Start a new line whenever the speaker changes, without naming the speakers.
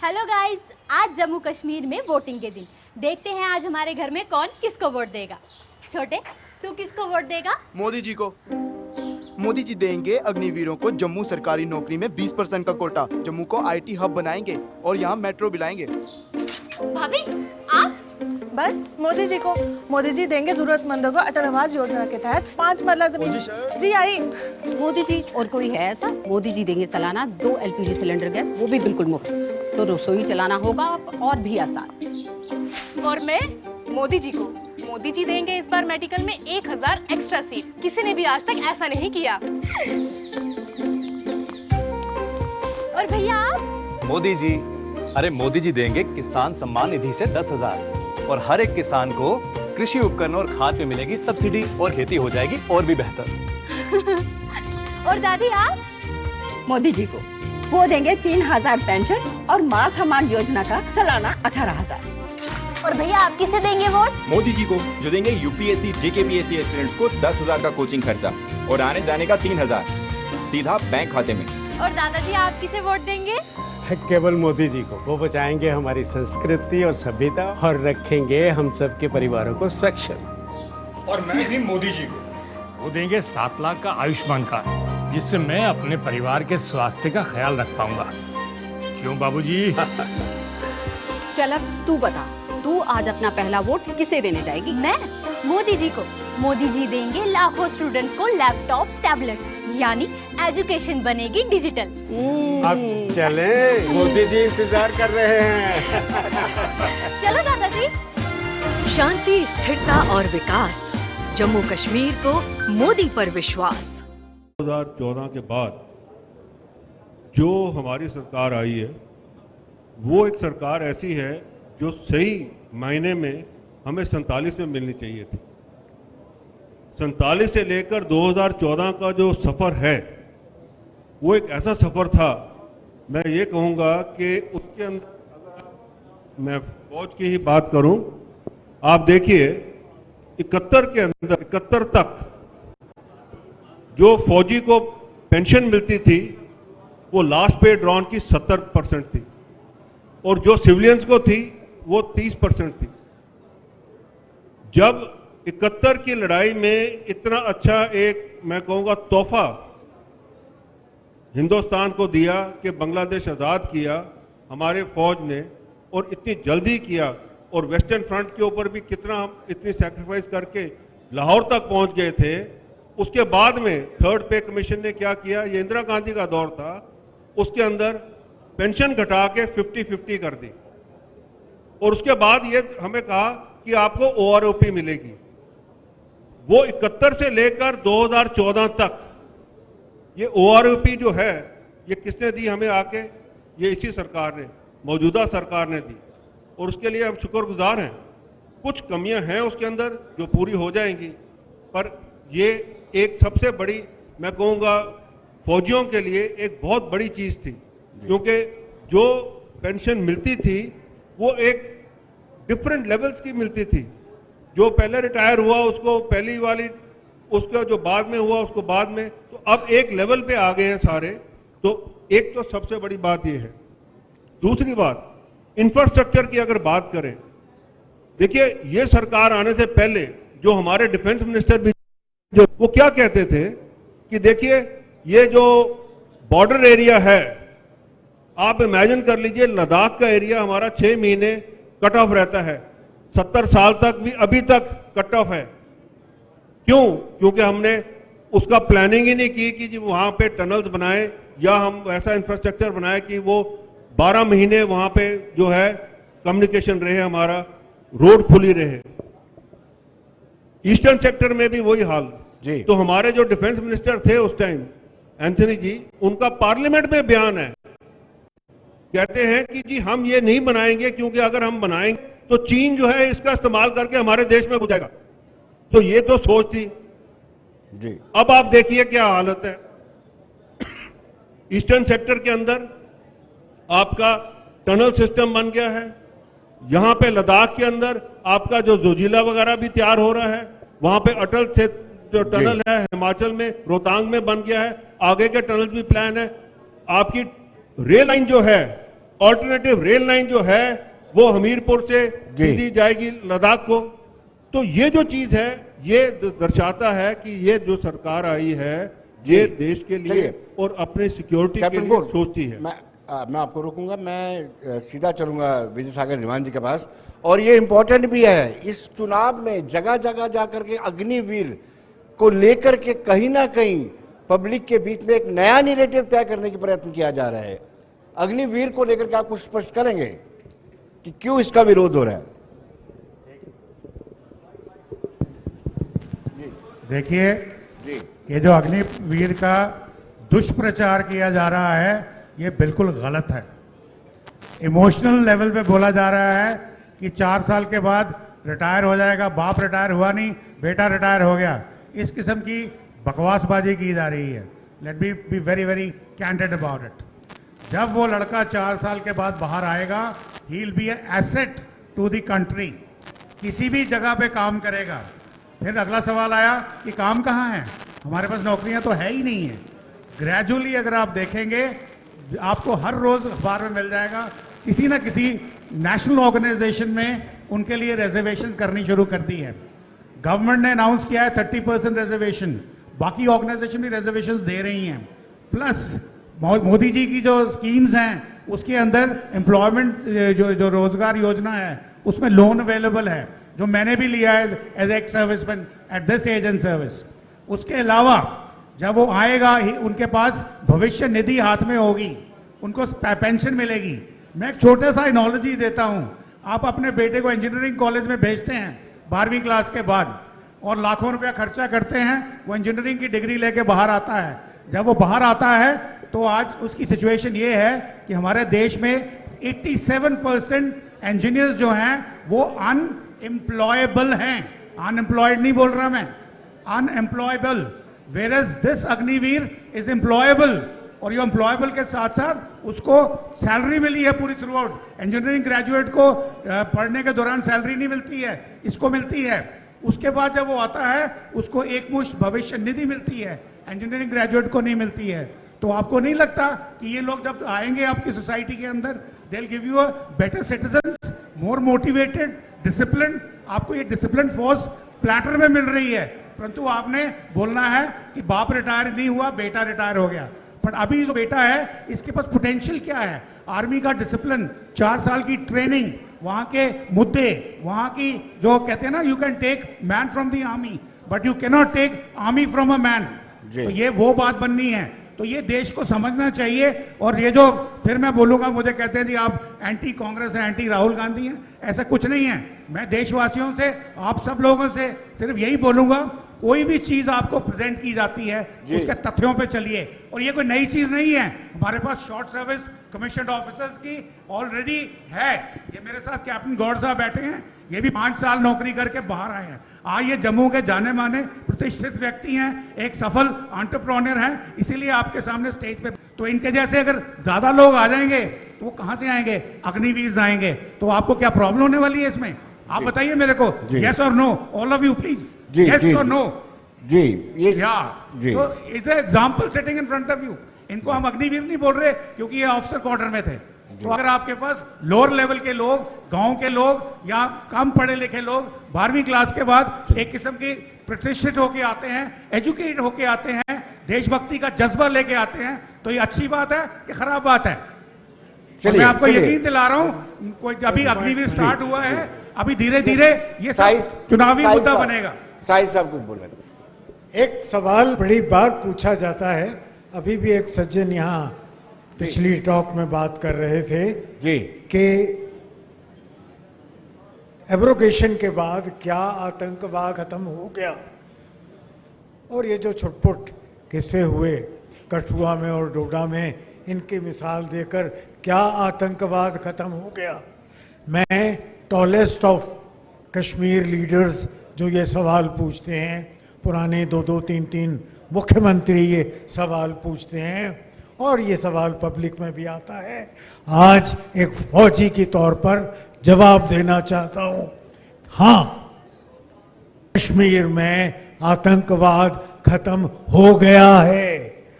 Hello guys, आज जम्मू कश्मीर में voting के दिन। देखते हैं आज हमारे घर में कौन किसको वोट देगा। छोटे, तू किसको वोट देगा?
मोदी जी को। मोदी जी देंगे अग्निवीरों को जम्मू सरकारी नौकरी में 20% का कोटा। जम्मू को आईटी हब बनाएंगे और यहाँ मेट्रो भी लाएंगे।
भाभी, आप?
बस मोदी जी को। मोदी जी देंगे जरूरतमंदों को अटल आवास योजना के तहत 5 मरला जमीन। जी आई।
मोदी जी और कोई है ऐसा? मोदी जी देंगे सालाना 2 LPG सिलेंडर गैस, वो भी बिल्कुल मुफ्त। तो रसोई चलाना होगा और भी आसान।
और मैं मोदी जी को। मोदी जी देंगे इस बार मेडिकल में 1000 एक्स्ट्रा सीट। किसी ने भी आज तक ऐसा नहीं किया।
और भैया आप?
मोदी जी, अरे मोदी जी देंगे किसान सम्मान निधि से 10,000 और हर एक किसान को कृषि उपकरण और खाद पे मिलेगी सब्सिडी और खेती हो जाएगी और भी बेहतर।
और दादी आप?
मोदी जी को। वो देंगे 3000 पेंशन और मां सम्मान योजना का सालाना 18,000।
और भैया आप किसे देंगे वोट?
मोदी जी को, जो देंगे यूपीएससी JKPSC एस्पिरेंट्स को 10,000 का कोचिंग खर्चा और आने जाने का 3,000 सीधा बैंक खाते में।
और दादाजी आप किसे वोट देंगे?
केवल मोदी जी को। वो बचाएंगे हमारी संस्कृति और सभ्यता और रखेंगे हम सबके परिवारों को सुरक्षित।
और मैं भी मोदी जी को। वो देंगे 7 लाख का आयुष्मान कार्ड, जिससे मैं अपने परिवार के स्वास्थ्य का ख्याल रख पाऊंगा। क्यों बाबूजी?
चल अब तू बता, तू आज अपना पहला वोट किसे देने जाएगी?
मैं मोदी जी को। मोदी जी देंगे लाखों स्टूडेंट्स को लैपटॉप्स, टैबलेट्स, यानी एजुकेशन बनेगी डिजिटल।
अब चलें, मोदी जी इंतजार कर रहे हैं।
चलो दादाजी।
शांति, स्थिरता और विकास, जम्मू कश्मीर को मोदी पर विश्वास।
2014 के बाद जो हमारी सरकार आई है, वो एक सरकार ऐसी है जो सही मायने में हमें 47 में मिलनी चाहिए थी। 47 से लेकर 2014 का जो सफ़र है, वो एक ऐसा सफ़र था, मैं ये कहूँगा कि उसके अंदर अगर मैं फौज की ही बात करूँ, आप देखिए 71 तक जो फौजी को पेंशन मिलती थी वो लास्ट पे ड्रॉन की 70% थी और जो सिविलियंस को थी वो 30% थी। जब 71 की लड़ाई में इतना अच्छा एक मैं कहूँगा तोहफा हिंदुस्तान को दिया कि बांग्लादेश आज़ाद किया हमारे फौज ने, और इतनी जल्दी किया, और वेस्टर्न फ्रंट के ऊपर भी कितना हम इतनी सैक्रिफाइस करके लाहौर तक पहुंच गए थे। उसके बाद में थर्ड पे कमीशन ने क्या किया, ये इंदिरा गांधी का दौर था, उसके अंदर पेंशन घटा के 50-50 कर दी और उसके बाद ये हमें कहा कि आपको OROP मिलेगी। वो 71 से लेकर 2014 तक ये OROP जो है, ये किसने दी हमें आके? ये इसी सरकार ने, मौजूदा सरकार ने दी, और उसके लिए हम शुक्रगुजार हैं। कुछ कमियां हैं उसके अंदर जो पूरी हो जाएंगी, पर ये एक सबसे बड़ी मैं कहूँगा फौजियों के लिए एक बहुत बड़ी चीज़ थी, क्योंकि जो पेंशन मिलती थी वो एक डिफरेंट लेवल्स की मिलती थी। जो पहले रिटायर हुआ उसको पहली वाली, उसका जो बाद में हुआ उसको बाद में, तो अब एक लेवल पे आ गए हैं सारे। तो एक तो सबसे बड़ी बात ये है। दूसरी बात, इंफ्रास्ट्रक्चर की अगर बात करें, देखिए ये सरकार आने से पहले जो हमारे डिफेंस मिनिस्टर भी जो वो क्या कहते थे कि देखिए ये जो बॉर्डर एरिया है, आप इमेजिन कर लीजिए लद्दाख का एरिया हमारा 6 महीने कट ऑफ रहता है, 70 साल तक भी अभी तक कट ऑफ है। क्यों? क्योंकि हमने उसका प्लानिंग ही नहीं की कि जी वहां पे टनल्स बनाएं या हम ऐसा इंफ्रास्ट्रक्चर बनाएं कि वो 12 महीने वहां पे जो है कम्युनिकेशन रहे, हमारा रोड खुली रहे। ईस्टर्न सेक्टर में भी वही हाल जी। तो हमारे जो डिफेंस मिनिस्टर थे उस टाइम, एंथनी जी, उनका पार्लियामेंट में बयान है, कहते हैं कि जी हम ये नहीं बनाएंगे क्योंकि अगर हम बनाएंगे तो चीन जो है इसका इस्तेमाल करके हमारे देश में घुस जाएगा। तो ये तो सोच थी जी। अब आप देखिए क्या हालत है। ईस्टर्न सेक्टर के अंदर आपका टनल सिस्टम बन गया है। यहां पे लद्दाख के अंदर आपका जो जोजिला वगैरह भी तैयार हो रहा है, वहां पे अटल से जो टनल है हिमाचल में रोहतांग में बन गया है, आगे के टनल भी प्लान है। आपकी रेल लाइन जो है ऑल्टरनेटिव रेल लाइन जो है वो हमीरपुर से सीधी जाएगी लद्दाख को। तो ये जो चीज है ये दर्शाता है कि ये जो सरकार आई है ये देश के लिए और अपने सिक्योरिटी के लिए सोचती है।
मैं आपको रोकूंगा, मैं सीधा चलूंगा विजय सागर दीवान जी के पास। और ये इम्पोर्टेंट भी है, इस चुनाव में जगह जगह जाकर के अग्निवीर को लेकर के कहीं ना कहीं पब्लिक के बीच में एक नया नैरेटिव तय करने की प्रयत्न किया जा रहा है। अग्निवीर को लेकर के आप कुछ स्पष्ट करेंगे कि क्यों इसका विरोध हो रहा है?
देखिए, ये जो अग्निवीर का दुष्प्रचार किया जा रहा है ये बिल्कुल गलत है। इमोशनल लेवल पे बोला जा रहा है कि 4 साल के बाद रिटायर हो जाएगा, बाप रिटायर हुआ नहीं, बेटा रिटायर हो गया। इस किस्म की बकवासबाजी की जा रही है। Let me be very very candid about it. जब वो लड़का 4 साल के बाद बाहर आएगा, he will be asset to the country, किसी भी जगह पे काम करेगा। फिर अगला सवाल आया कि काम कहाँ है? हमारे पास नौकरियां तो है ही नहीं है। ग्रेजुअली अगर आप देखेंगे, आपको हर रोज अखबार में मिल जाएगा, किसी ना किसी नेशनल ऑर्गेनाइजेशन में उनके लिए रिजर्वेशन करनी शुरू कर दी है। गवर्नमेंट ने अनाउंस किया है 30% रिजर्वेशन, बाकी ऑर्गेनाइजेशन भी रिजर्वेशन दे रही हैं। प्लस मोदी जी की जो स्कीम्स हैं उसके अंदर एम्प्लॉयमेंट जो रोजगार योजना है उसमें लोन अवेलेबल है, जो मैंने भी लिया है एज एक serviceman at this age and service. उसके अलावा जब वो आएगा उनके पास भविष्य निधि हाथ में होगी, उनको पेंशन मिलेगी। मैं एक छोटा सा एनालॉजी देता हूं। आप अपने बेटे को इंजीनियरिंग कॉलेज में भेजते हैं 12वीं क्लास के बाद और लाखों रुपया खर्चा करते हैं, वो इंजीनियरिंग की डिग्री लेके बाहर आता है। जब वो बाहर आता है तो आज उसकी सिचुएशन ये है कि हमारे देश में 87% इंजीनियर्स जो हैं वो अनएम्प्लॉयबल हैं। अनएम्प्लॉयड नहीं बोल रहा मैं, unemployable. Where this Agniveer is employable, और ये एम्प्लॉयबल के साथ साथ उसको सैलरी मिली है पूरी थ्रू आउट। इंजीनियरिंग ग्रेजुएट को पढ़ने के दौरान सैलरी नहीं मिलती है, इसको मिलती है। उसके बाद जब वो आता है उसको एक मुश्त भविष्य निधि मिलती है, इंजीनियरिंग ग्रेजुएट को नहीं मिलती है। तो आपको नहीं लगता कि ये लोग जब आएंगे आपकी सोसाइटी के अंदर, they will give you a better citizens, more motivated, discipline. आपको ये डिसिप्लिन फोर्स प्लेटर में मिल रही है, परंतु आपने बोलना है कि बाप रिटायर नहीं हुआ, बेटा रिटायर हो गया। पर अभी जो बेटा है इसके पास पोटेंशियल क्या है? आर्मी का डिसिप्लिन, 4 साल की ट्रेनिंग, वहां के मुद्दे, वहां की जो कहते हैं ना, you can take man from the army but you can not take army from a man. तो ये वो बात बननी है। तो ये देश को समझना चाहिए। और ये जो फिर मैं बोलूंगा, मुझे कहते हैं कि आप एंटी कांग्रेस हैं, एंटी राहुल गांधी हैं, ऐसा कुछ नहीं है। मैं देशवासियों से, आप सब लोगों से सिर्फ यही बोलूंगा, कोई भी चीज आपको प्रेजेंट की जाती है उसके तथ्यों पे चलिए। और ये कोई नई चीज नहीं है, हमारे पास शॉर्ट सर्विस कमीशन ऑफिसर्स की ऑलरेडी है। ये मेरे साथ कैप्टन गौड़ साहब बैठे हैं, ये भी 5 साल नौकरी करके बाहर आए हैं। आज ये जम्मू के जाने माने प्रतिष्ठित व्यक्ति हैं, एक सफल एंटरप्रेन्योर हैं, इसीलिए आपके सामने स्टेज पे। तो इनके जैसे अगर ज्यादा लोग आ जाएंगे तो वो कहां से आएंगे? अग्निवीर आएंगे। तो आपको क्या प्रॉब्लम होने वाली है इसमें? आप बताइए मेरे को, यस और no, all of you please, yes और नो।
जी, ये
तो it's example setting in front of you. इनको हम अग्निवीर नहीं बोल रहे क्योंकि ये ऑफिसर क्वार्टर में थे। तो अगर आपके पास लोअर लेवल के लोग, गांव के लोग या कम पढ़े लिखे लोग 12वीं क्लास के बाद एक किस्म की प्रतिष्ठित होके आते हैं, एजुकेटेड होके आते हैं, देशभक्ति का जज्बा लेके आते हैं, तो ये अच्छी बात है कि खराब बात है? मैं आपको यकीन दिला रहा हूं, कोई अभी अग्निवीर स्टार्ट हुआ है, अभी धीरे धीरे ये चुनावी मुद्दा बनेगा।
साहिब साहब कुछ बोले।
एक सवाल बड़ी बार पूछा जाता है, अभी भी एक सज्जन यहाँ पिछली टॉक में बात कर रहे थे
जी
कि एब्रोगेशन के बाद क्या आतंकवाद खत्म हो गया। और ये जो छुटपुट किस्से हुए कठुआ में और डोडा में, इनकी मिसाल देकर क्या आतंकवाद खत्म हो गया? मैं टॉलेस्ट ऑफ कश्मीर लीडर्स जो ये सवाल पूछते हैं, पुराने 2-2, 3-3 मुख्यमंत्री ये सवाल पूछते हैं और ये सवाल पब्लिक में भी आता है। आज एक फौजी के तौर पर जवाब देना चाहता हूं, हाँ, कश्मीर में आतंकवाद खत्म हो गया है।